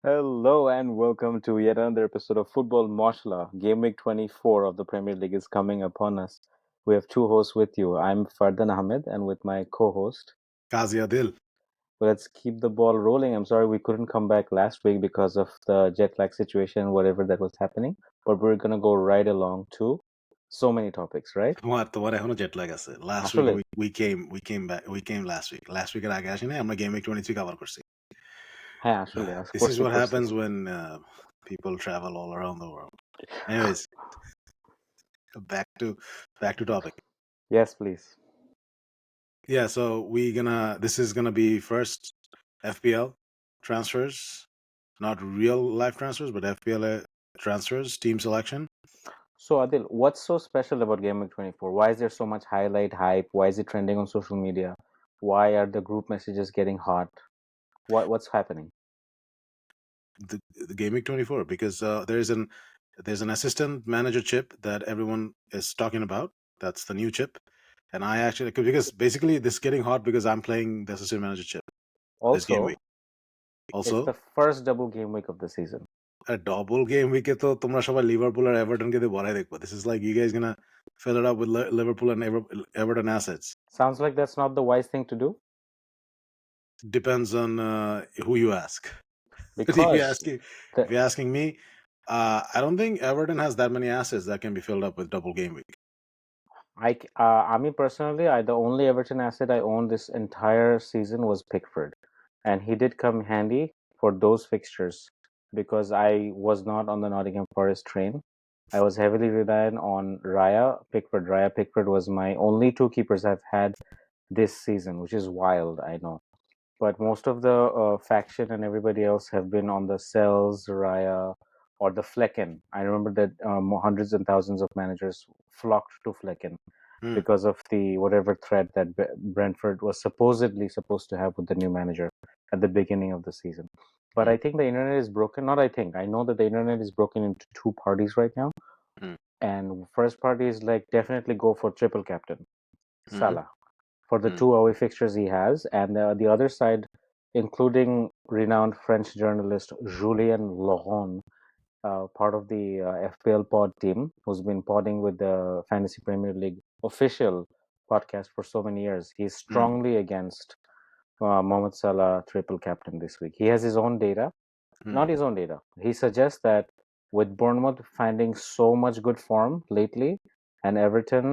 Hello and welcome to yet another episode of Football Moshla. Gameweek 24 of the Premier League is coming upon us. We have two hosts with you. I'm Fardan Ahmed and with my co-host. Qazi Adil. Let's keep the ball rolling. I'm sorry we couldn't come back last week because of the jet lag situation, whatever that was happening. But we're gonna go right along to so many topics, right? তোমার এখনো jet lag আছে. Last week আসলে we came last week. Last week এর আগে আসি নাই, আমরা Game Week 23 cover করছি. হ্যাঁ আসলে This is করছি what করছি happens when people travel all around the world. Anyways, back to topic. Yes, please. Yeah, so this is gonna be first FPL transfers, not real life transfers, but FPL transfers, team selection. So Adil, what's so special about Gameweek 24? Why is there so much highlight hype? Why is it trending on social media? Why are the group messages getting hot? What's happening? The Game Week 24 because there's an assistant manager chip that everyone is talking about. That's the new chip, and I actually because basically this is getting hot because I'm playing the assistant manager chip this game Also, week. it's Also, the first double game week of the season. a double game week তো তোমরা সবাই Liverpool আর এভারটনকে দিয়ে ভরাই দেখবা. This is like you guys gonna fill it up with Liverpool and Everton assets. Sounds like that's not the wise thing to do. Depends on who you ask. Because If you're asking me, I don't think Everton has that many assets that can be filled up with double game week. I mean personally, the only Everton asset I owned this entire season was Pickford, and he did come handy for those fixtures because I was not on the Nottingham Forest train. I was heavily reliant on Raya Pickford. Raya Pickford was my only two keepers I've had this season, which is wild, I know. But most of the faction and everybody else have been on the Cells, Raya, or the Flecken. I remember that hundreds and thousands of managers flocked to Flecken because of the whatever threat that Brentford was supposedly supposed to have with the new manager at the beginning of the season. But I think the internet is broken. Not I think. I know that the internet is broken into two parties right now. And first party is like definitely go for triple captain, Salah, for the two away fixtures he has. And the other side, including renowned French journalist Julien Laurent, part of the FPL pod team, who's been podding with the Fantasy Premier League official podcast for so many years. He's strongly against Mohamed Salah triple captain this week. He has his own data, not his own data. He suggests that with Bournemouth finding so much good form lately and Everton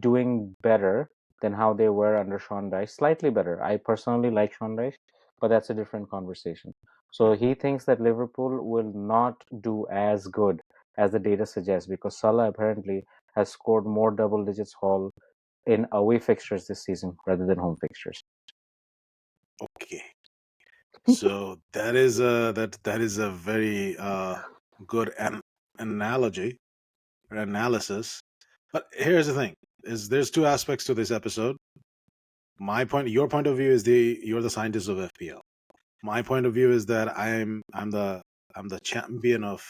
doing better than how they were under Sean Dyche, slightly better. I personally like Sean Dyche, but that's a different conversation. So he thinks that Liverpool will not do as good as the data suggests because Salah apparently has scored more double digits haul in away fixtures this season rather than home fixtures. Okay. So that is a very good analogy or analysis. But here's the thing: there's two aspects to this episode. Your point of view is you're the scientist of FPL. My point of view is that I'm the champion of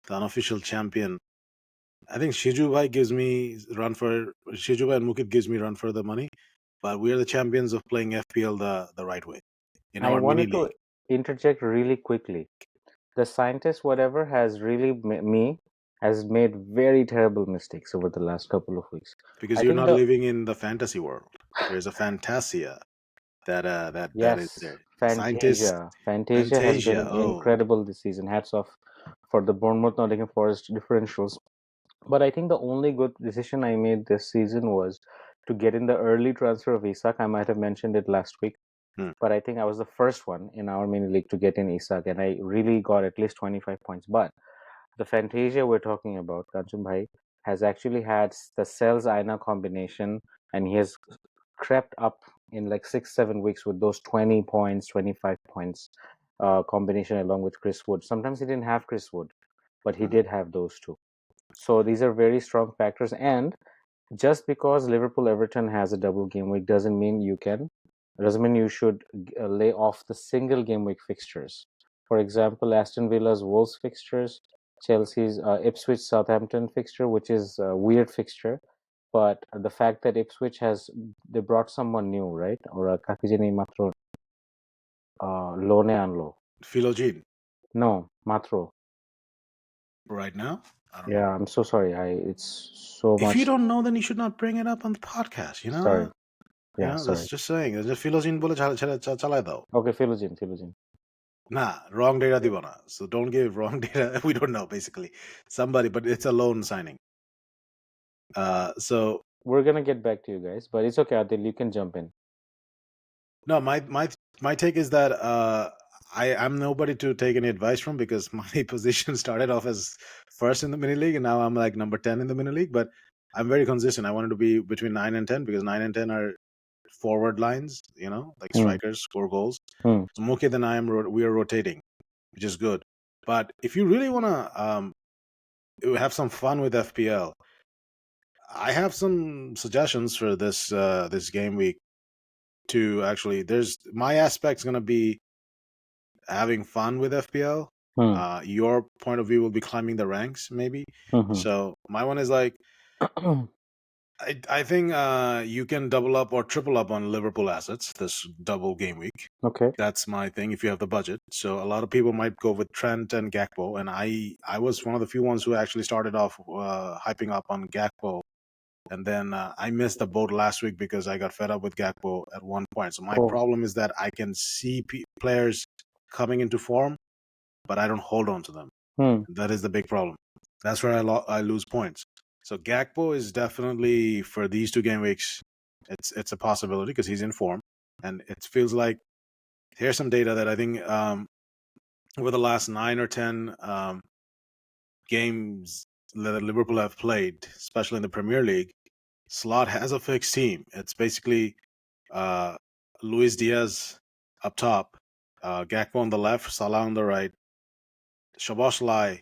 the unofficial champion. I think Shiju Bhai gives me Shiju Bhai and Mukit gives me run for the money, but we are the champions of playing FPL the right way in I our mini wanted to league. interject really quickly. The scientist, whatever, has really has made very terrible mistakes over the last couple of weeks. Because I you're think not the living in the fantasy world. There's a fantasia that is yes, there. Scientists, Fantasia has fantasia. been Oh, incredible this season. Hats off for the Bournemouth Nottingham Forest differentials. But I think the only good decision I made this season was to get in the early transfer of Isak. I might have mentioned it last week, but I think I was the first one in our mini league to get in Isak, and I really got at least 25 points. But the Fantasia we're talking about, Kanchan Bhai, has actually had the Cells Aina combination, and he has crept up in like 6-7 weeks with those 20 points, 25 points combination along with Chris Wood. Sometimes he didn't have Chris Wood, but he did have those two. So these are very strong factors. And just because Liverpool Everton has a double game week doesn't mean you should lay off the single game week fixtures. For example, Aston Villa's Wolves fixtures, Chelsea's Ipswich Southampton fixture, which is a weird fixture, but the fact that Ipswich they brought someone new, right? Or Kakijini Matro Lone Anlo. Philogene. No, Matro. right now? I don't know. Yeah, I'm so sorry. It's so If you much. don't know, then you should not bring it up on the podcast. Sorry. Yeah, That's sorry. just saying. Just philosophy bole chalai dao. Okay, Philogene, Philogene. Nah, wrong data divana. So don't give wrong data. We don't know basically somebody, but it's a loan signing. So We're gonna get back to you guys, but it's okay, Adil. You can jump in. no, my take is that I'm nobody to take any advice from because my position started off as first in the mini league and now I'm like number 10 in the mini league. But I'm very consistent. I wanted to be between 9 and 10 because 9 and 10 are forward lines, like Hmm. strikers score goals. Hmm. So Muke and we are rotating, which is good. But if you really wanna have some fun with FPL, I have some suggestions for this game week to actually. There's my aspect's gonna be having fun with FPL. Hmm. Your point of view will be climbing the ranks, maybe. Hmm. So my one is like I think you can double up or triple up on Liverpool assets this double game week. Okay. That's my thing if you have the budget. So a lot of people might go with Trent and Gakpo, and I was one of the few ones who actually started off hyping up on Gakpo, and then I missed the boat last week because I got fed up with Gakpo at one point. So my Oh. problem is that I can see players coming into form, but I don't hold on to them. Hmm. That is the big problem. That's where I lose points. So Gakpo is definitely for these two game weeks. It's a possibility because he's in form, and it feels like here's some data that I think over the last 9 or 10 games that Liverpool have played, especially in the Premier League, Slot has a fixed team. It's basically uh, Luis Diaz up top, Gakpo on the left, Salah on the right, Szoboszlai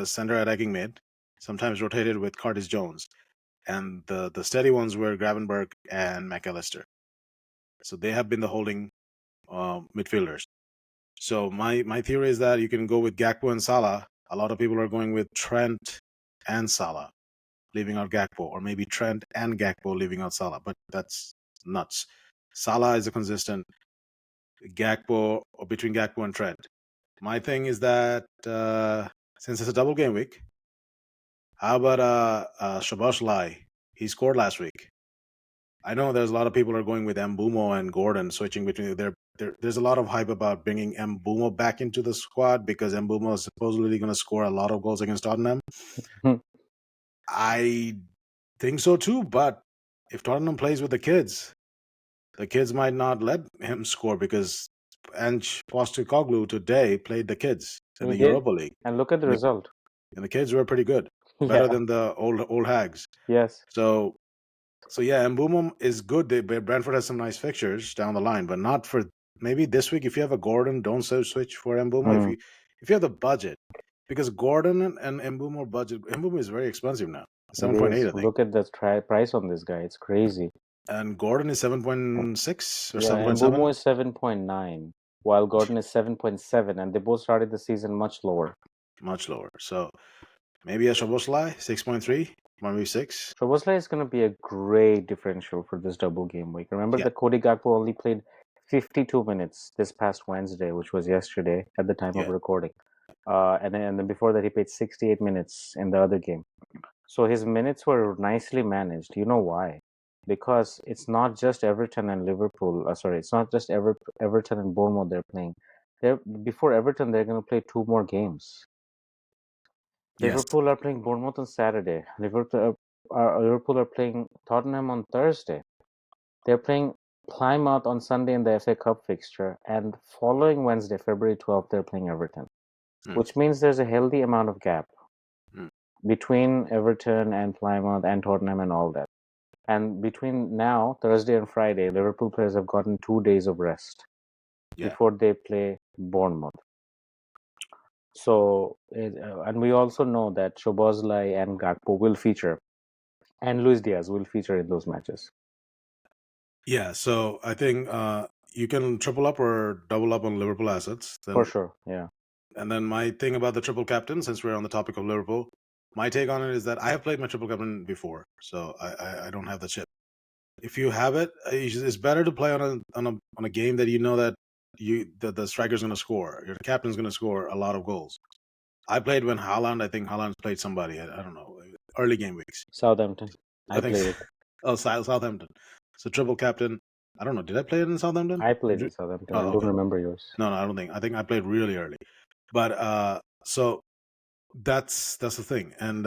center attacking mid, sometimes rotated with Curtis Jones, and the steady ones were Gravenberg and McAllister. So they have been the holding midfielders. So my theory is that you can go with Gakpo and Salah. A lot of people are going with Trent and Salah, leaving out Gakpo, or maybe Trent and Gakpo leaving out Salah. But that's nuts. Salah is a consistent. Gakpo or between Gakpo and Trent. My thing is that since it's a double game week, how about Szoboszlai? He scored last week. I know there's a lot of people are going with Mbumo and Gordon switching between there's a lot of hype about bringing Mbumo back into the squad because Mbumo is supposedly going to score a lot of goals against Tottenham. Hmm. I think so too, but if Tottenham plays with the kids might not let him score because Ange Postecoglou today played the kids in He the did, Europa League, and look at the and the, result. and the kids were pretty good, better Yeah. than the old hags. Yes. So yeah, Mbumo is good. Brentford has some nice fixtures down the line, but not for maybe this week. If you have a Gordon, don't switch for Mbumo. Hmm. If you have the budget, because Gordon and Mbumo budget, Mbumo is very expensive now, It 7.8 is. I think, Look at the price on this guy. It's crazy. and Gordon is 7.6 or Yeah, seven and point seven, Bumo is 7.9, while Gordon is 7.7, and they both started the season much lower. much lower. So maybe a Szoboszlai 6.3, maybe 6. Szoboszlai is going to be a great differential for this double game week. Remember Yeah, that Cody Gakpo only played 52 minutes this past Wednesday, which was yesterday at the time of yeah, recording. And then before that, he played 68 minutes in the other game. So his minutes were nicely managed. You know why? Because it's not just Everton and Liverpool. Sorry, it's not just Everton and Bournemouth they're playing. Before Everton, they're going to play two more games. yes, Liverpool are playing Bournemouth on Saturday. Liverpool are playing Tottenham on Thursday. They're playing Plymouth on Sunday in the FA Cup fixture, and following Wednesday, February 12th, they're playing Everton, mm, which means there's a healthy amount of gap mm, between Everton and Plymouth and Tottenham and all that. And between now, Thursday and Friday, Liverpool players have gotten 2 days of rest yeah, before they play Bournemouth. So, and we also know that Szoboszlai and Gakpo will feature, and Luis Diaz will feature in those matches. yeah. So I think you can triple up or double up on Liverpool assets. For Then sure, yeah. And then my thing about the triple captain, since we're on the topic of Liverpool, my take on it is that I have played my triple captain before, so I don't have the chip. If you have it, it's better to play on a game that you know that the striker's going to score, your captain's going to score a lot of goals. I played when I think Haaland played somebody. I don't know, early game weeks. Southampton. I I think played it. Southampton. So triple captain. I don't know. Did I play it in Southampton? I played in Southampton. I Oh, don't okay. remember yours. No, I don't think. I think I played really early. But so that's the thing. And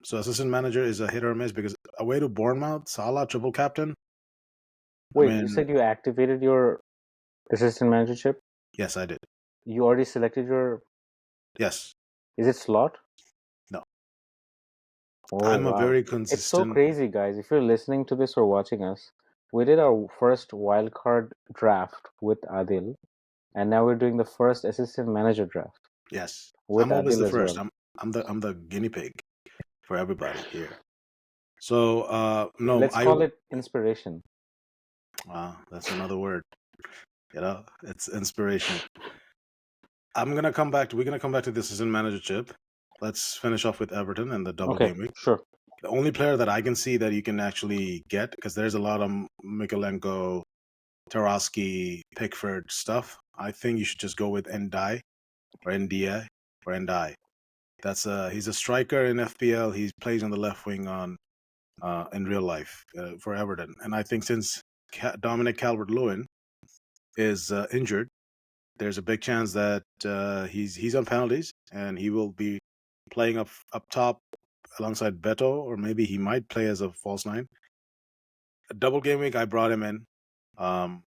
so assistant manager is a hit or miss because away to Bournemouth, Salah triple captain. I Wait, you mean, said you activated your assistant managership? yes, I did. You already selected your. Yes. Is it slot? No. Oh, I'm a wow. very It's so consistent. crazy, guys. If you're listening to this or watching us, we did our first wildcard draft with Adil, and now we're doing the first assistant manager draft Yes. with I'm always Adil the as first. well. I'm the guinea pig for everybody here. So no, Let's call it inspiration. that's another word. It's inspiration. We're gonna come back to this assistant managership. Let's finish off with Everton and the double Okay, game week. sure. The only player that I can see that you can actually get, because there's a lot of Mikolenko, Tarowski, Pickford stuff. I think you should just go with Ndai or Ndia or Ndai. He's a striker in FPL. He plays on the left wing in real life for Everton. And I think since Dominic Calvert-Lewin is injured, there's a big chance that he's on penalties and he will be playing up top alongside Beto, or maybe he might play as a false nine. A double game week, I brought him in. Um,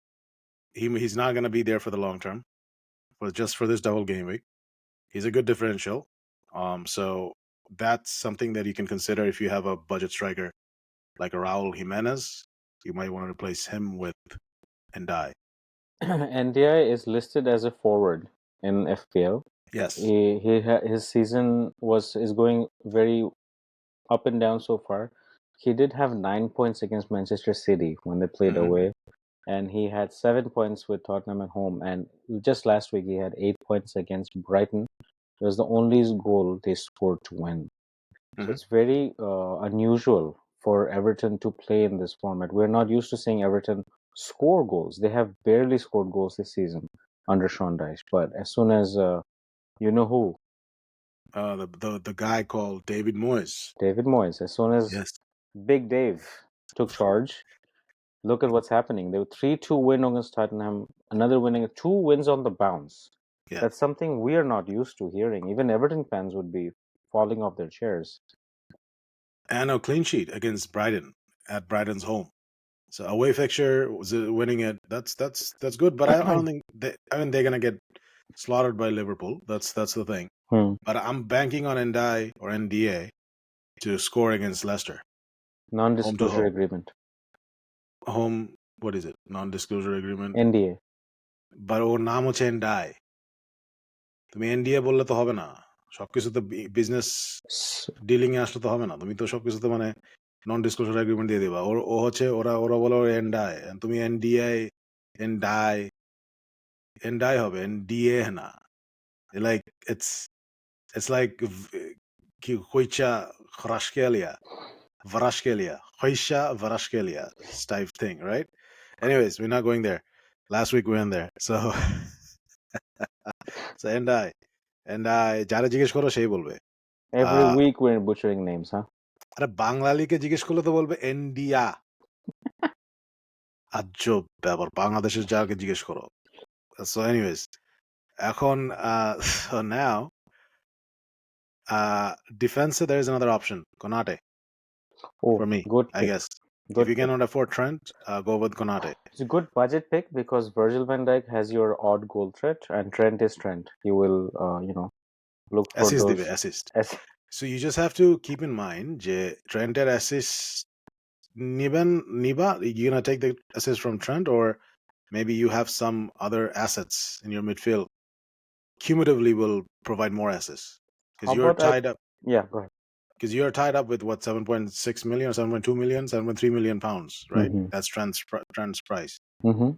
he's not going to be there for the long term, but just for this double game week, he's a good differential. So that's something that you can consider if you have a budget striker like a Raul Jimenez. You might want to replace him with Ndai. NDI is listed as a forward in FPL. Yes. His season is going very up and down so far. He did have 9 points against Manchester City when they played Mm-hmm. away, and he had 7 points with Tottenham at home. And just last week, he had 8 points against Brighton. It was the only goal they scored to win. So Mm-hmm. it's very unusual for Everton to play in this format. We're not used to seeing Everton score goals. They have barely scored goals this season under Sean Dyche. But as soon as you know who, The guy called David Moyes. David Moyes, as soon as Yes. Big Dave took charge, look at what's happening. They were 3-2 win against Tottenham, another winning, 2 wins on the bounce. Yeah. That's something we are not used to hearing. Even Everton fans would be falling off their chairs. And a clean sheet against Brighton at Brighton's home. So away fixture was winning it. That's good. But I don't think they're gonna get slaughtered by Liverpool. That's the thing. But I'm banking on Ndai or NDA to score against Leicester. Home to Non-disclosure home. agreement. Home. What is it? Non-disclosure agreement. NDA. But ওর নাম হচ্ছে NDI. তুমি NDA বললে তো হবে না। সবকিছু তো business dealing এ আসলে তো হবে না। তুমি তো সবকিছু তো মানে নন ডিসক্লোজার এগ্রিমেন্ট দিয়ে দিবা। ও হচ্ছে ওরা বলে NDI, তুমি NDI NDI হবে, NDA না। Like it's like কি হইচা varashkelia type thing, right? Anyways, we're not going there. Last week we went there. So NDI যারা জিজ্ঞেস করো সেই বলবে। Every week we're butchering names, huh? আরে বাঙালিকে জিজ্ঞেস করলে তো বলবে এনডিয়া। আজব ব্যাপার, বাংলাদেশের যাকে জিজ্ঞেস করো। So anyways, এখন so now defense there is another option, Konate. Oh, For me, good I pick. guess. Good If you pick. cannot afford Trent, go with Konate. It's a good budget pick because Virgil van Dijk has your odd goal threat and Trent is Trent. You will, look for Assist those. দিবে, assist. So you just have to keep in mind যে Trenটের assist niba, you're gonna take the assist from Trent, or maybe you have some other assets in your midfield cumulatively will provide more assists because How you're about tied up. Yeah, go ahead. Because you're tied up with what, 7.6 million or 7.2 million, 7.3 million pounds, right? Mm-hmm. That's Trent's price. Mm-hmm.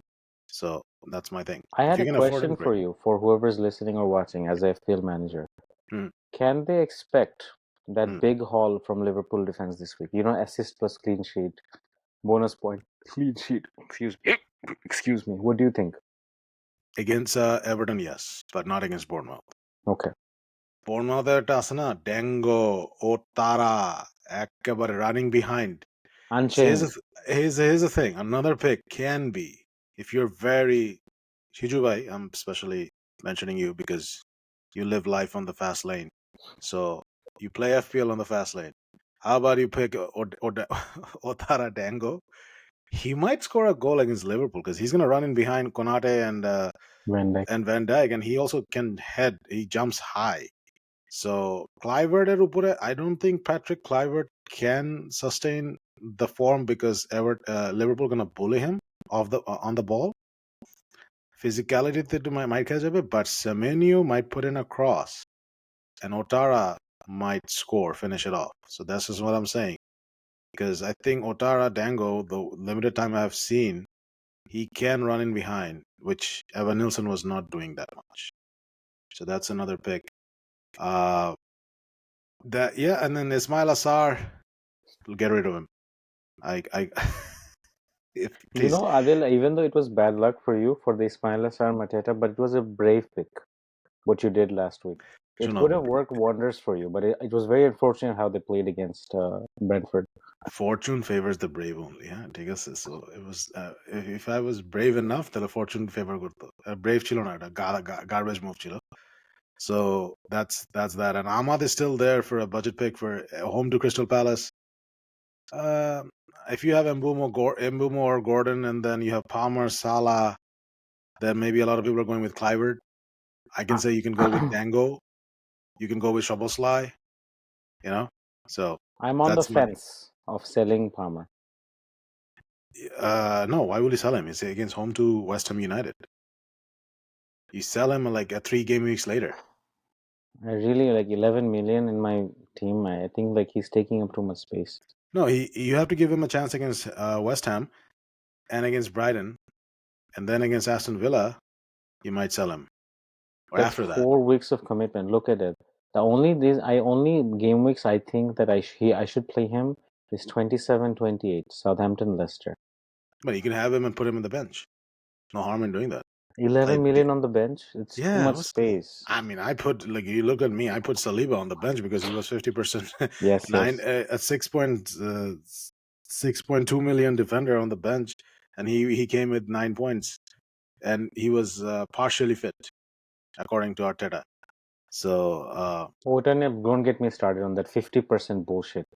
So that's my thing. I If had you a can afford question him, for great. you, for whoever's listening or watching as a field manager. Mm. Can they expect that Mm. big haul from Liverpool defense this week? You know, assist plus clean sheet, bonus point, clean sheet. Excuse me. What do you think? Against Everton, yes, but not against Bournemouth. Okay. Bournemouth একটা আছে না ড্যাঙ্গো ও তারা একেবারে running behind. So Unchained. here's the thing. Another pick can be if you're very Shiju bhai, I'm especially mentioning you because you live life on the fast lane. So you play FPL on the fast lane. How about you pick Otara Dango? He might score a goal against Liverpool because he's going to run in behind Konate Van Dijk. and Van Dijk, and he also can head. He jumps high. So Clivert at upore, I don't think Patrick Clivert can sustain the form because Liverpool gonna bully him on the ball. Physicality to might catch a bit, but Semenyo might put in a cross, and Otara might score, finish it off. So that's just what I'm saying. Because I think Otara Dango, the limited time I've seen, he can run in behind, which Evan Nilsson was not doing that much. So that's another pick. And then Ismail Assar, get rid of him. I if You please know, Adil, even though it was bad luck for you for the Ismail Assar Mateta, but it was a brave pick, what you did last week. It Juno. could have worked wonders for you, but it was very unfortunate how they played against Brentford. Fortune favors the brave only. Yeah, take us. So it was. If I was brave enough, then a fortune favor করতো. Brave ছিল না, এটা garbage move ছিল. So that's that. And Ahmad is still there for a budget pick for home to Crystal Palace. Uh, if you have Mbumo or Gordon, and then you have Palmer, Salah, then maybe a lot of people are going with Clivert. I can say you can go with Dango. You can go with Szoboszlai. You know. So I'm on the that's my. fence of selling Palmer. No, why would you sell him? It's against home to West Ham United. You sell him like 3 game weeks later. I really like 11 million in my team. I think like he's taking up too much space. No, you have to give him a chance against West Ham and against Brighton, and then against Aston Villa, you might sell him. Or That's after that. 4 weeks of commitment. Look at it. The only game weeks I think that I should play him is 27, 28, Southampton, Leicester. But you can have him and put him in the bench. No harm in doing that. 11 million on the bench. It's too Yeah, much space. I mean, I put like you look at me. I put Saliba on the bench because he was 50% Yes, nine yes. a 6.2 million defender on the bench, and he came with 9 points, and he was partially fit according to Arteta. So Oh, don't get me started on that 50% bullshit.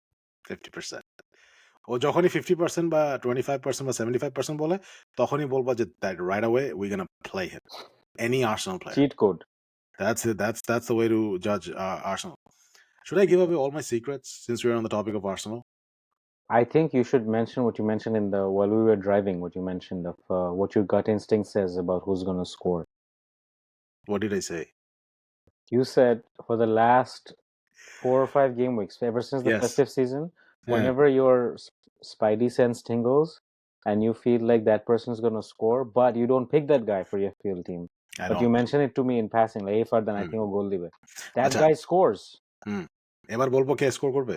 50%. ও যখনই 50% বা 25% বা 75% বলে তখনই বলবো যে that right away we're gonna play him. Any Arsenal player. Cheat code. That's it. That's the way to judge Arsenal. Should I give away all my secrets since we're on the topic of Arsenal? I think you should mention what you mentioned while we were driving, what you mentioned of what your gut instinct says about who's going to score. What did I say? You said for the last 4 or 5 game weeks, ever since the Yes. festive season, Yeah. whenever your spidey sense tingles and you feel like that person's going to score, but you don't pick that guy for your FPL team. I But you don't. mention it to me in passing, like, hey, Fardan, I think I'll goal dibe. That আচ্ছা guy scores. এবার বলবো কে score করবে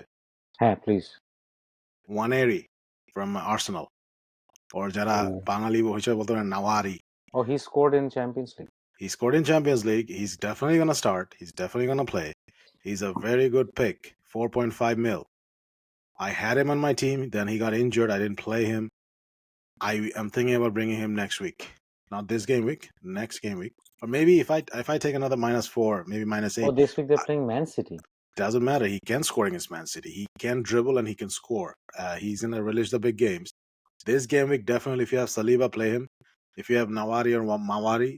Hey, please. ওয়ানেরি from Arsenal or যারা Oh. বাঙালি হিসেবে বলতো না নাওয়ারি. Oh, he scored in Champions League. He scored in Champions League. He's definitely going to start. He's definitely going to play. He's a very good pick. 4.5 mil. I had him on my team. Then he got injured. I didn't play him. I am thinking about bringing him next week. Not this game week. Next game week. Or maybe if I take another -4, maybe -8. Oh, this week they're playing Man City. Doesn't matter. He can score against Man City. He can dribble and he can score. He's going to relish the big games. This game week, definitely, if you have Saliba, play him. If you have Nawari or Mawari,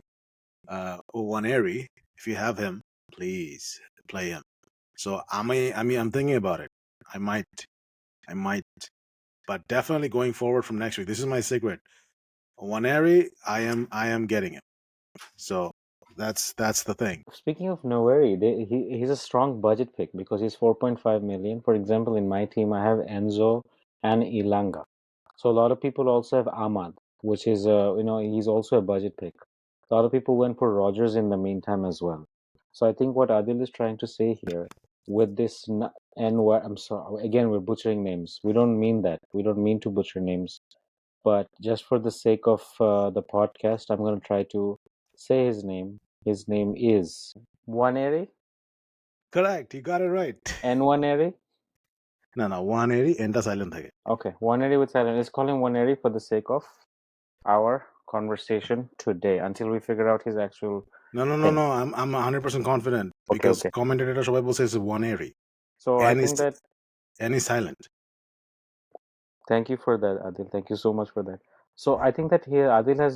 or Waneri, if you have him, please play him. So I'm thinking about it. I might, but definitely going forward from next week. This is my secret. Waneri, I am getting him. So that's the thing. Speaking of Noweri, he's a strong budget pick because he's 4.5 million. For example, in my team, I have Enzo and Ilanga. So a lot of people also have Ahmad, which is he's also a budget pick. A lot of people went for Rogers in the meantime as well. So I think what Adil is trying to say here with this and what I'm sorry again we're butchering names. We don't mean that. We don't mean to butcher names. But just for the sake of the podcast, I'm going to try to Say his name. His name is Waneri. Correct. You got it right. Nwaneri. না, না, 180 এন্ডটা silent থাকে। Okay, Waneri with silent. Let's call him Waneri for the sake of our conversation today until we figure out his actual No, no, no, thing. no. I'm 100% confident Okay, because okay. commentator সবাই বলছে it's 180 So I and think it's that and it's silent. thank you for that, Adil. Thank you so much for that. So I think that here Adil has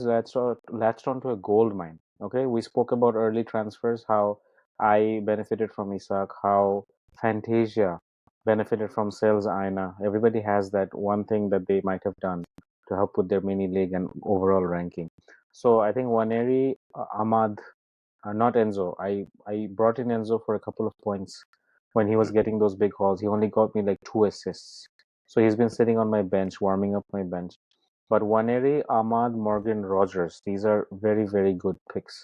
latched onto a gold mine. Okay, we spoke about early transfers, how I benefited from Isak, how Fantasia benefited from sales Aina. Everybody has that one thing that they might have done to help with their mini league and overall ranking. So I think Waneri, Ahmad, not Enzo. I brought in Enzo for a couple of points when he was getting those big hauls. He only got me like 2 assists. So he's been sitting on my bench, warming up my bench. But Waneri, Ahmad, Morgan, Rogers, these are very, very good picks.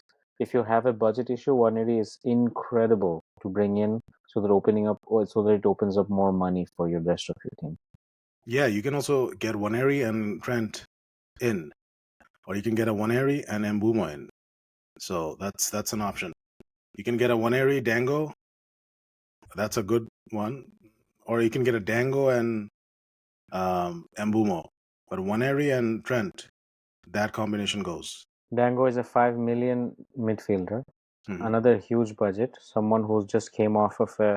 If you have a budget issue, Waneri is incredible to bring in so that it opens up more money for your rest of your team. Yeah, you can also get Waneri and Trent in, or you can get a Waneri and Mbuma in. So that's an option. You can get a Waneri Dango. That's a good one. Or you can get a Dango and Mbumo. But Waneri and Trent, that combination goes. Dango is a 5 million midfielder, Mhm. another huge budget, someone who just came off of a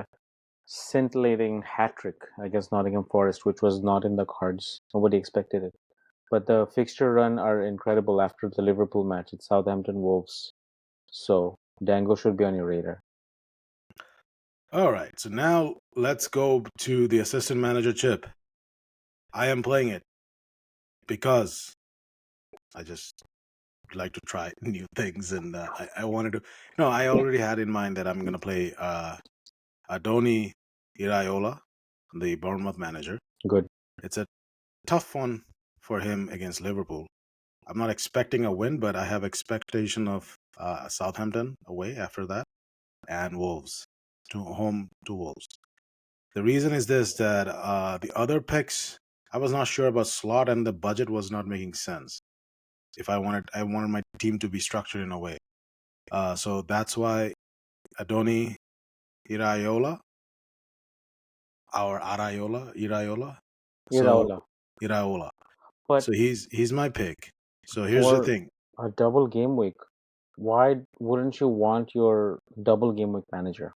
scintillating hat trick against Nottingham Forest, which was not in the cards. Nobody expected it. But the fixture run are incredible after the Liverpool match. It's Southampton Wolves. So Dango should be on your radar. All right, so now let's go to the assistant manager chip. I am playing it because I just like to try new things, and I wanted to. No, I already had in mind that I'm gonna play Adoni Iraola, the Bournemouth manager. Good. It's a tough one for him against Liverpool. I'm not expecting a win, but I have expectation of Southampton away after that and Wolves to home to Wolves. The reason is this that the other picks I was not sure about slot and the budget was not making sense. If I wanted my team to be structured in a way. So that's why Adoni Iraola or Iraola. So Iraola. Iraola. But So he's my pick. So here's the for thing. a double game week, why wouldn't you want your double game week manager?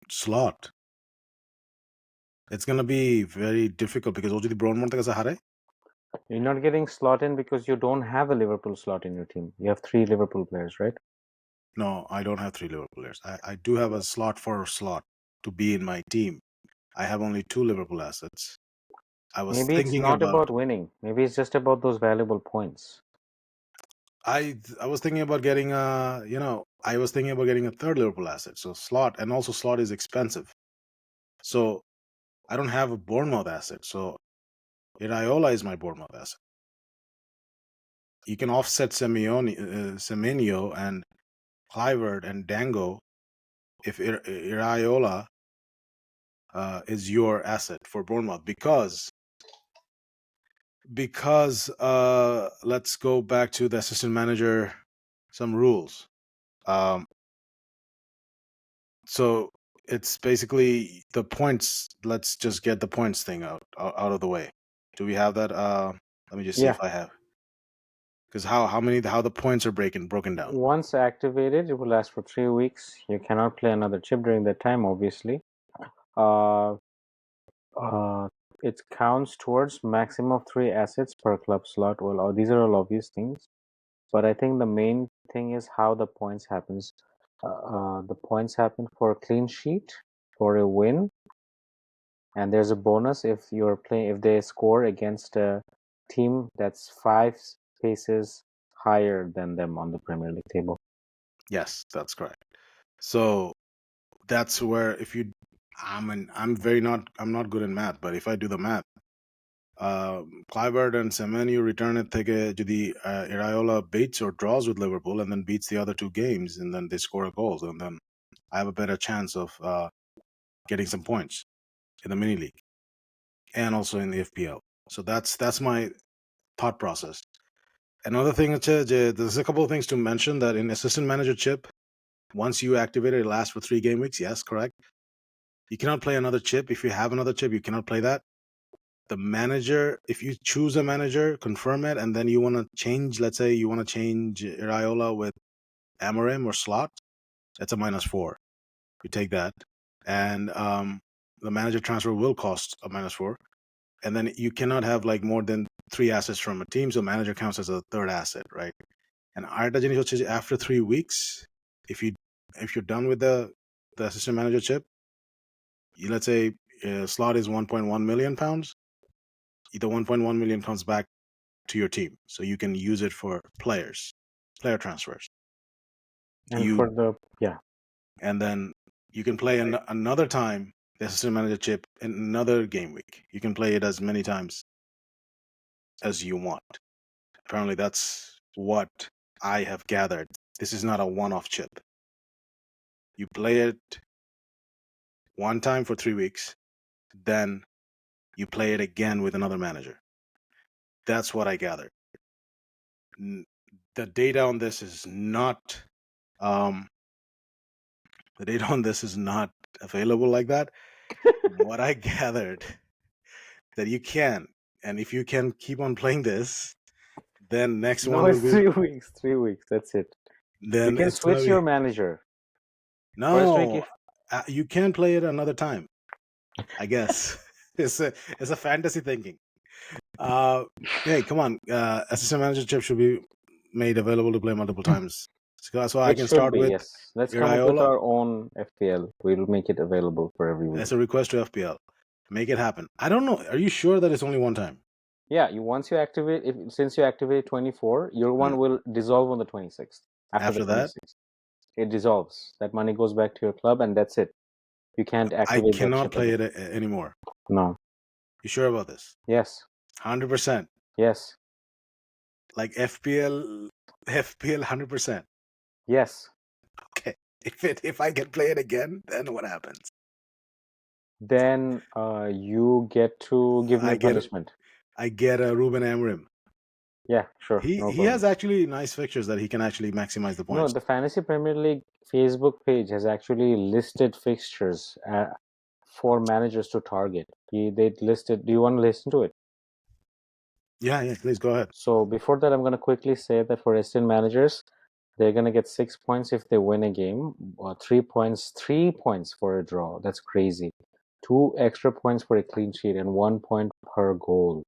Slot. It's gonna be very difficult because ও যদি ব্রনমোর থেকে হারে You're not getting slot in because you don't have a Liverpool slot in your team. You have 3 Liverpool players, right? No, I don't have 3 Liverpool players. I do have a slot for a slot to be in my team. I have only 2 Liverpool assets. I was Maybe it's thinking not about about winning. Maybe it's just about those valuable points. I was thinking about getting I was thinking about getting a third Liverpool asset. So slot, and also slot is expensive. So I don't have a Bournemouth asset. So Iraola is my Bournemouth asset. You can offset Semenyo and Clivert and Dango if Iraola is your asset for Bournemouth because let's go back to the assistant manager some rules. So it's basically the points. Let's just get the points thing out of the way. Do we have that? Let me just see Yeah. if I have. Because how the points are broken down. Once activated, it will last for 3 weeks. You cannot play another chip during that time, obviously. Uh, uh, it counts towards maximum of 3 assets per club slot. Well, these are all obvious things, but I think the main thing is how the points happens. The points happen for a clean sheet, for a win, and there's a bonus if they score against a team that's 5 spaces higher than them on the Premier League table. Yes, that's correct. So that's where if you, I'm not good in math, but if I do the math, Clivert and Semenyo return it থেকে যদি Iraola beats or draws with Liverpool and then beats the other 2 games and then they score a goals and then I have a better chance of getting some points in the mini league and also in the FPL. So that's my thought process. Another thing, there's a couple of things to mention that in assistant manager chip, once you activate it, it lasts for 3 game weeks. Yes, correct. You cannot play another chip. If you have another chip, you cannot play that. The manager, if you choose a manager, confirm it, and then you want to change, let's say you want to change Iraola with Amorim or Slot, that's a -4. You take that. And the manager transfer will cost a -4. And then you cannot have like more than 3 assets from a team, so manager counts as a third asset, right? And আরেকটা জিনিস হচ্ছে যে after 3 weeks, if you're done with the assistant manager chip, let's say slot is 1.1 million pounds, the 1.1 million comes back to your team, so you can use it for player transfers. And You for the yeah, and then you can play another time the assistant manager chip in another game week. You can play it as many times as you want. Apparently, that's what I have gathered. This is not a one-off chip. You play it one time for 3 weeks, then you play it again with another manager. That's what I gathered. The data on this is not um, the data on this is not available like that. What I gathered that you can, and if you can keep on playing this, then next no, one will it's be 3 weeks. 3 weeks. That's it. You then can it's gonna switch be your manager. First week, no. if You can play it another time. I guess it's a fantasy thinking. Hey, come on. Assistant manager chip should be made available to play multiple times. So I it can should start be, with yes. Let's come up with Iraola our own FPL. We'll make it available for every week. as a request to FPL. Make it happen. I don't know. Are you sure that it's only one time? Yeah, once you activate, since you activate 24, your one will dissolve on the 26th. After the After that, 26th, it dissolves. That money goes back to your club, and that's it. You can't I activate that cannot chip play again. it anymore. No. You sure about this? Yes. 100%. Yes. Like FPL 100%. Yes. Okay. If I can play it again, then what happens? Then you get to give me I a get punishment. I get a Ruben Amrim. Yeah, sure, He no he has problem. actually nice fixtures that he can actually maximize the No, points. the Fantasy Premier League Facebook page has actually listed fixtures for managers to target. They listed. Do you want to listen to it? Yeah, please go ahead. So before that, I'm going to quickly say that for assistant managers, they're going to get 6 points if they win a game, 3 points, 3 points for a draw. That's crazy. 2 extra points for a clean sheet and 1 point per goal.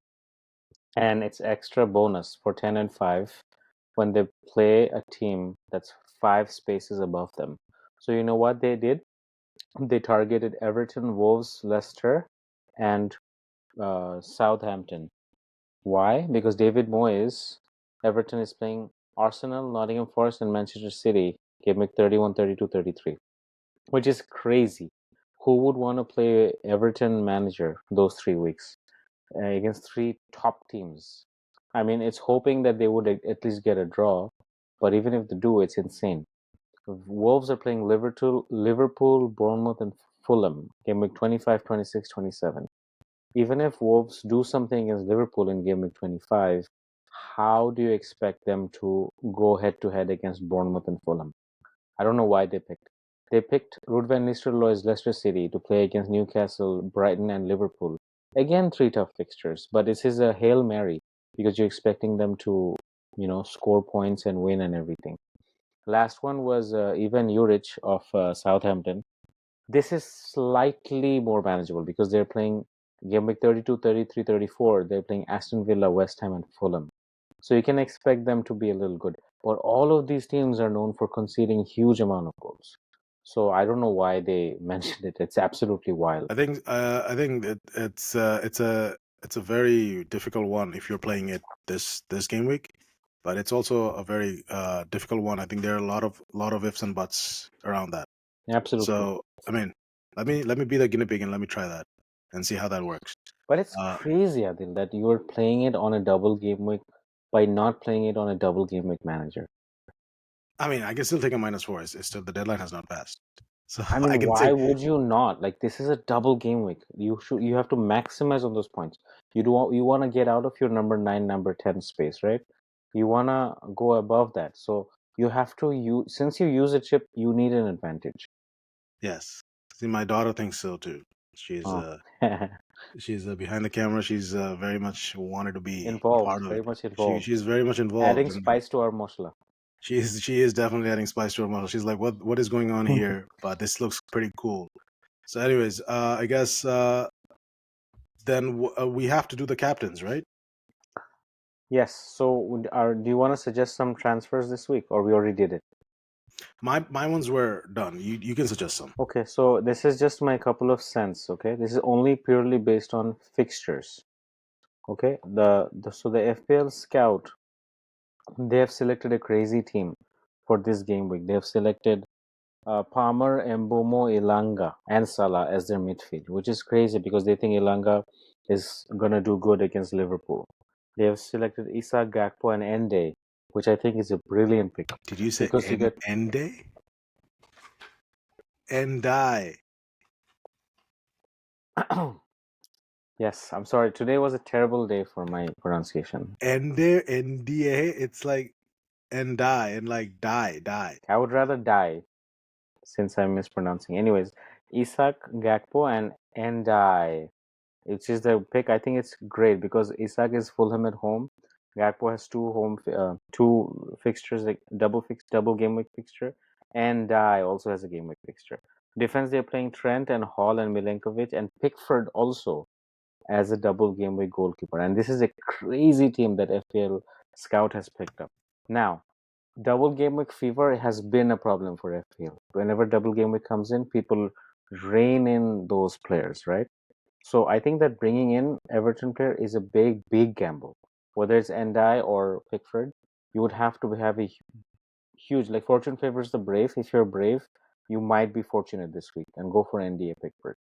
And it's extra bonus for 10 and 5 when they play a team that's 5 spaces above them. So you know what they did? They targeted Everton, Wolves, Leicester, and Southampton. Why? Because David Moyes, Everton is playing Arsenal, Nottingham Forest, and Manchester City. Game week 31, 32, 33, which is crazy. Who would want to play Everton manager those 3 weeks against 3 top teams? I mean, it's hoping that they would at least get a draw, but even if they do, it's insane. Wolves are playing Liverpool, Bournemouth, and Fulham. Game week 25, 26, 27. Even if Wolves do something against Liverpool in game week 25, how do you expect them to go head to head against Bournemouth and Fulham? I don't know why they picked. They picked Ruud van Nistelrooy's Leicester City to play against Newcastle, Brighton, and Liverpool. Again, 3 tough fixtures, but this is a Hail Mary because you're expecting them to, score points and win and everything. Last one was Ivan Juric of Southampton. This is slightly more manageable because they're playing game week 32, 33, 34. They're playing Aston Villa, West Ham, and Fulham. So you can expect them to be a little good. But all of these teams are known for conceding huge amount of goals. So I don't know why they mentioned it. It's absolutely wild. I think it's a very difficult one if you're playing it this game week, but it's also a very difficult one. I think there are a lot of ifs and buts around that. Absolutely. So I mean, let me be the guinea pig and let me try that and see how that works. But it's Uh, crazy, Adil, that you're playing it on a double game week by not playing it on a double game week manager. I mean, I can still take a -4. It's still the deadline has not passed, so I I mean, can why take. would you not? Like this is a double game week. You have to maximize on those points. You want to get out of your number 9, number 10 space, right? You wanna go above that. So you have to use, since you use a chip, you need an advantage. Yes. See, my daughter thinks so too. She's Oh. uh she's behind the camera. She's very much wanted to be Involved, part of it. very much She involved. she's very much involved, Adding and spice to our Moshla. she is definitely adding spice to her model. She's like, what is going on here? But this looks pretty cool. So, anyways, I guess then we have to do the captains, right? Yes. So, do you want to suggest some transfers this week, or we already did it? My ones were done. You can suggest some. Okay. So this is just my couple of cents. Okay. This is only purely based on fixtures. Okay. So the FPL scout, they have selected a crazy team for this game week. They have selected Palmer, Mbomo, Ilanga, and Salah as their midfield, which is crazy because they think Ilanga is gonna do good against Liverpool. They have selected Isak, Gakpo, and Ende, which I think is a brilliant pick Did you say because you get. Ende? Endai. Yes, I'm sorry. Today was a terrible day for my pronunciation. Ende, NDA. It's like Endai and like die. I would rather die since I'm mispronouncing. Anyways, Isak, Gakpo, and Endai, which is the pick. I think it's great because Isak is Fulham at home. Gakpo has two fixtures, like double game week fixture, and Dye also has a game week fixture. Defense, they're playing Trent and Hall and Milenkovic, and Pickford also as a double game week goalkeeper. And this is a crazy team that FPL Scout has picked up. Now, double game week fever has been a problem for FPL. Whenever double game week comes in, people rein in those players, right? So I think that bringing in Everton player is a big gamble. Whether it's Ndai or Pickford, you would have to have a huge, like, fortune favors the brave. If you're brave, you might be fortunate this week and go for NDA Pickford.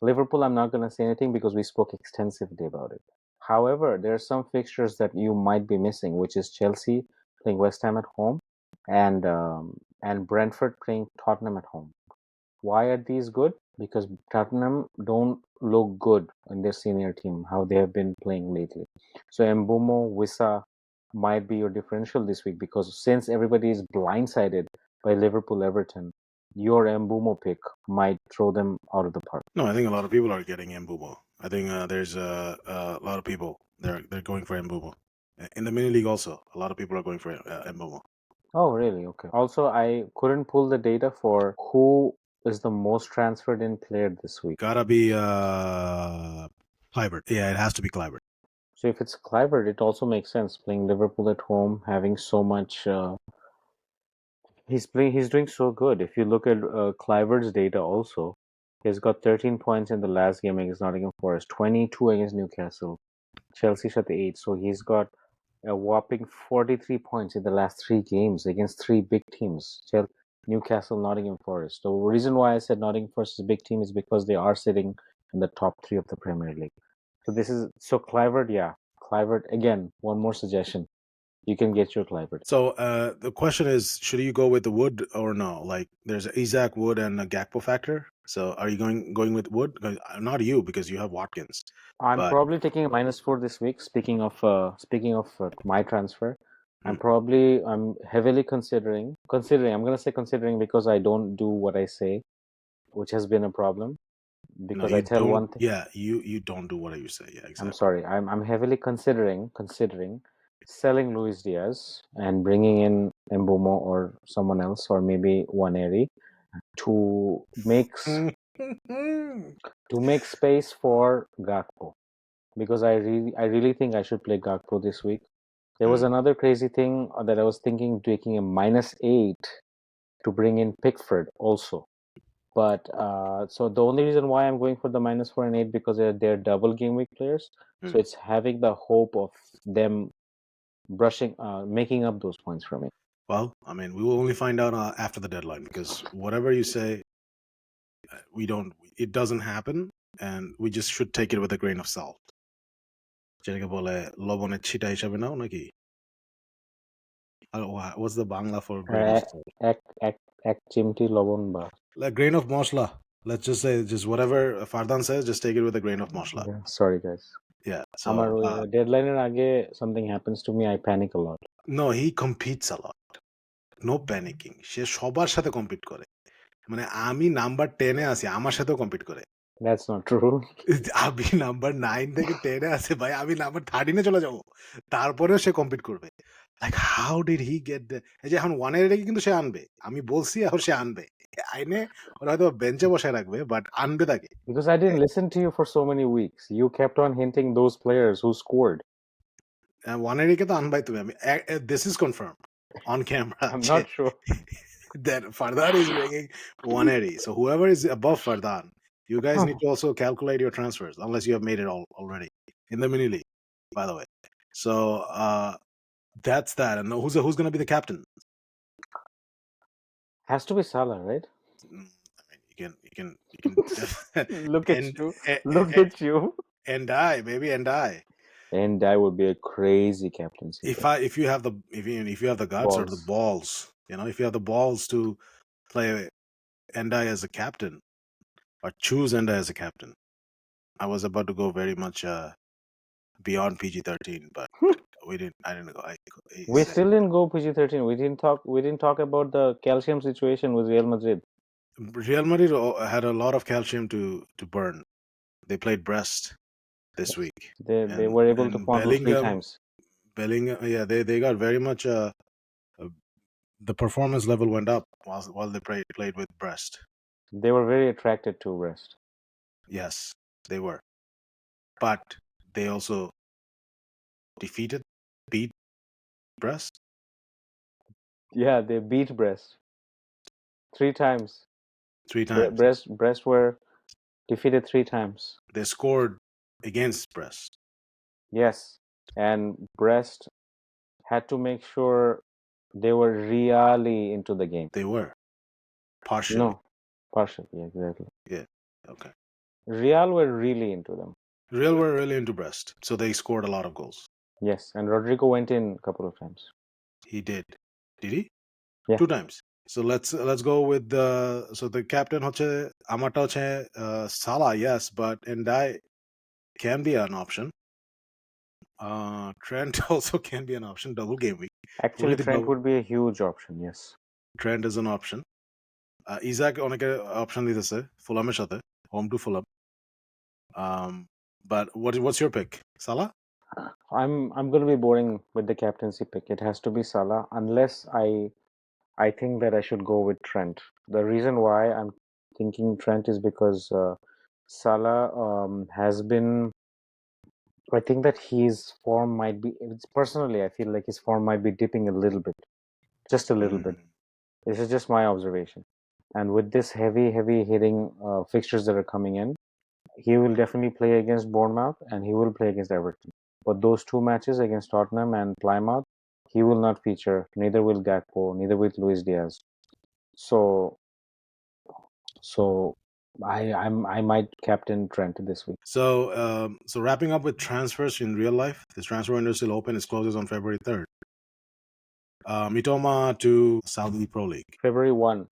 Liverpool, I'm not going to say anything because we spoke extensively about it. However, there are some fixtures that you might be missing, which is Chelsea playing West Ham at home and Brentford playing Tottenham at home. Why are these good? Because Tottenham don't look good in their senior team, how they have been playing lately. So Mbumo, Wissa might be your differential this week because since everybody is blindsided by Liverpool Everton, your Mbumo pick might throw them out of the park. No, I think a lot of people are getting Mbumo. I think there's a lot of people they're going for Mbumo. In the mini league also, a lot of people are going for Mbumo. Oh, really? Okay. Also, I couldn't pull the data for who is the most transferred in player this week. Gotta be Kluivert. Yeah, it has to be Kluivert. So if it's Kluivert, it also makes sense playing Liverpool at home, having so much. He's doing so good. If you look at Kluivert's data, also, he's got 13 points in the last game against Nottingham Forest, 22 against Newcastle, Chelsea shot the 8. So he's got a whopping 43 points in the last three games against three big teams: Newcastle, Nottingham Forest. The reason why I said Nottingham Forest is a big team is because they are sitting in the top three of the Premier League. So Kluivert, yeah, Kluivert again. One more suggestion: you can get your Kluivert. So the question is, should you go with the Wood or no? Like, there's Isaac Wood and a Gakpo factor. So are you going with Wood? Not you because you have Watkins. I'm But probably taking a -4 this week. Speaking of my transfer, mm, I'm heavily considering. I'm gonna say considering because I don't do what I say, which has been a problem. no, Because I you tell don't. one thing. Yeah, you don't do what you say. Yeah, I'm exactly. sorry. I'm heavily considering selling Luis Diaz and bringing in Mbumo or someone else or maybe Waneri to make to make space for Gakpo because I really think I should play Gakpo this week. There was Mm. another crazy thing that I was thinking taking a -8 to bring in Pickford also. But so the only reason why I'm going for the -4 and 8 because they're double game week players. So Mm. it's having the hope of them making up those points for me. Well, I mean, we will only find out after the deadline because whatever you say, we don't. It doesn't happen, and we just should take it with a grain of salt. যেটাকে বলে লবণের ছিটা হিসাবে নাও নাকি? What's the Bangla for grain of Uh, salt? এক চিমটি লবণ বা Like grain of Moshla. Let's just say, just whatever Fardan says, just take it with a grain of Moshla. yeah, sorry guys. Yeah. আমার So ডেডলাইনের আগে something happens to me, I panic a lot. no, he competes a lot. No panicking. সে সবার সাথে compete করে। মানে আমি number 10 এ আছি, আমার সাথেও কম্পিট করে। That's not true. আমি নাম্বার 9 থেকে 10 এ আছি ভাই, আমি নাম্বার 13 এ চলে যাবো। তারপরেও সে কম্পিট করবে। Like how did he get the, এই যে এখন 1 এর রেখে কিন্তু সে আনবে। আমি বলছি এখন সে আনবে। আইনে ওরা হয়তো বেঞ্চে বসায় রাখবে, বাট আনবে তাকে। Because I didn't listen to you for so many weeks. You kept on hinting those players who scored. 1 এর রেখে তো আনবাই তুমি। আমি this is confirm on camera I'm যে not sure. that Fardan is bringing 180. So whoever is above Fardan, you guys need to also calculate your transfers, unless you have made it all already in the mini league, by the way. So that's that. And who's going to be the captain? Has to be Salah, right? I mean, you can Look at and you. Look at you. and die, baby, and die. And that would be a crazy captaincy. If you have the if you have the guts or the balls, if you have the balls to play Endai as a captain or choose Endai as a captain. I was about to go very much beyond PG-13, but we didn't. I didn't go. We still didn't go PG-13. We didn't talk about the calcium situation with Real Madrid. Real Madrid had a lot of calcium to burn. They played Brest this week. They were able to fondle 3 times. Bellingham, yeah, they got very much. The performance level went up while they played with Brest. They were very attracted to Brest. Yes, they were, but they also beat Brest. Yeah, they beat Brest 3 times. 3 times. Brest were defeated 3 times. They scored against Brest. Yes, and Brest had to make sure they were really into the game. They were partially. No, partially, exactly. Yeah. Okay. Real were really into them. Real were really into Brest, so they scored a lot of goals. Yes, and Rodrigo went in a couple of times. He did. Did he? Yeah. 2 times. So let's go with the captain hoche amata hoche Salah, yes, but Ndai can be an option. Trent also can be an option. Double game week. Actually, Trent would be a huge option. Yes. Trent is an option. Isaac অনেকে option দিতেছে ফুলামের সাথে, home to Fulham. But what's your pick? Salah? I'm going to be boring with the captaincy pick. It has to be Salah, unless I think that I should go with Trent. The reason why I'm thinking Trent is because Salah has been. I think that his form might be. Personally, I feel like his form might be dipping a little bit, just a little bit. This is just my observation. And with this heavy hitting fixtures that are coming in, he will definitely play against Bournemouth and he will play against Everton. But those 2 matches against Tottenham and Plymouth, he will not feature. Neither will Gakpo, neither will Luis Diaz. So I might captain Trent this week. So wrapping up with transfers in real life, this transfer window is still open. It closes on February 3rd. Mitoma to Saudi Pro League. February 1.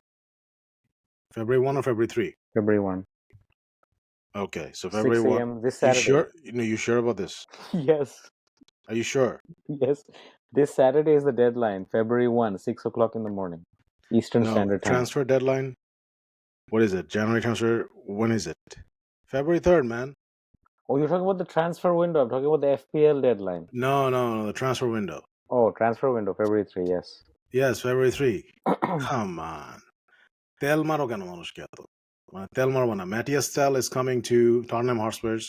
February 1 or February 3? February 1. Okay, so February 6 a.m. this Saturday. You sure? You sure about this? Yes. Are you sure? Yes. This Saturday is the deadline. February 1, 6 o'clock in the morning. Eastern Standard Time. Transfer deadline. What is it? January transfer. When is it? February 3rd, man. Oh, you're talking about the transfer window. I'm talking about the FPL deadline. No, the transfer window. Oh, transfer window, February 3, yes. Yes, February 3. Come on. তেল মারো কেন মানুষকে এত? মানে তেল মারবো না. Matthias Tel is coming to Tottenham Hotspurs.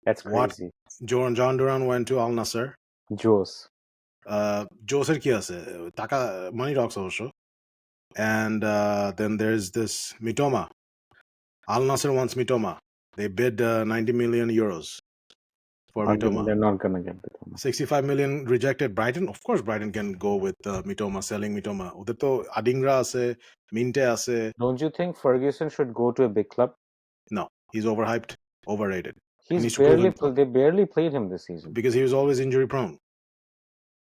That's crazy. John Duran went to Al Nassr. Joseর কি আছে? টাকা, money talks অবশ্য. And then there's this Mitoma. Al Nassr wants Mitoma. They bid 90 million euros for Mitoma. They're not gonna get Mitoma. 65 million rejected. Brighton, of course, Brighton can go with Mitoma, selling Mitoma. ওদের তো Adingra আছে, Minte আছে. Don't you think Ferguson should go to a big club? No, he's overhyped, overrated. They barely played him this season because he was always injury prone.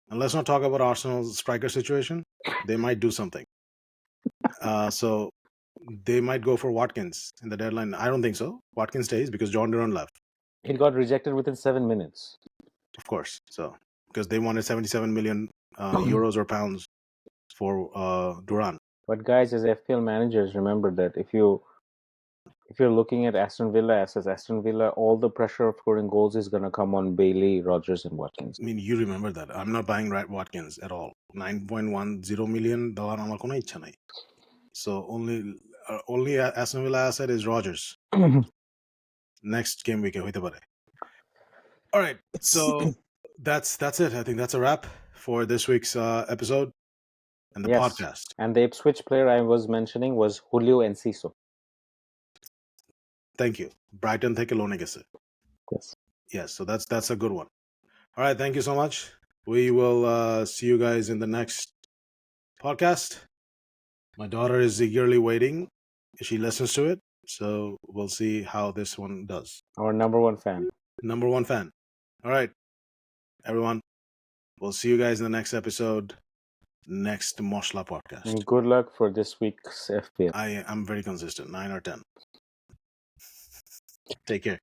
And let's not talk about Arsenal's striker situation. They might do something. So they might go for Watkins in the deadline. I don't think so. Watkins stays because John Duran left. It got rejected within 7 minutes. Of course. So because they wanted 77 million euros or pounds for Duran. But guys, as FPL managers, remember that if you're looking at Aston Villa as Aston Villa, all the pressure of scoring goals is gonna come on Bailey, Rodgers, and Watkins. I mean, you remember that. I'm not buying Watkins at all. 9.10 million দেওয়ার আমার কোনো ইচ্ছা নাই. So only Aston Villa asset is Rodgers. Next game week হইতে পারে. All right. So that's it. I think that's a wrap for this week's episode and the Yes. podcast. And the Ipswich player I was mentioning was Julio Enciso. Thank you. Brighton থেকে লোনে গেছে. Yes. Yes, so that's a good one. All right, thank you so much. We will see you guys in the next podcast. My daughter is eagerly waiting. She listens to it, so we'll see how this one does. Our number one fan. Number one fan. All right, everyone. We'll see you guys in the next episode, next Moshla podcast. And good luck for this week's FPL. I'm very consistent, 9 or 10. Take care.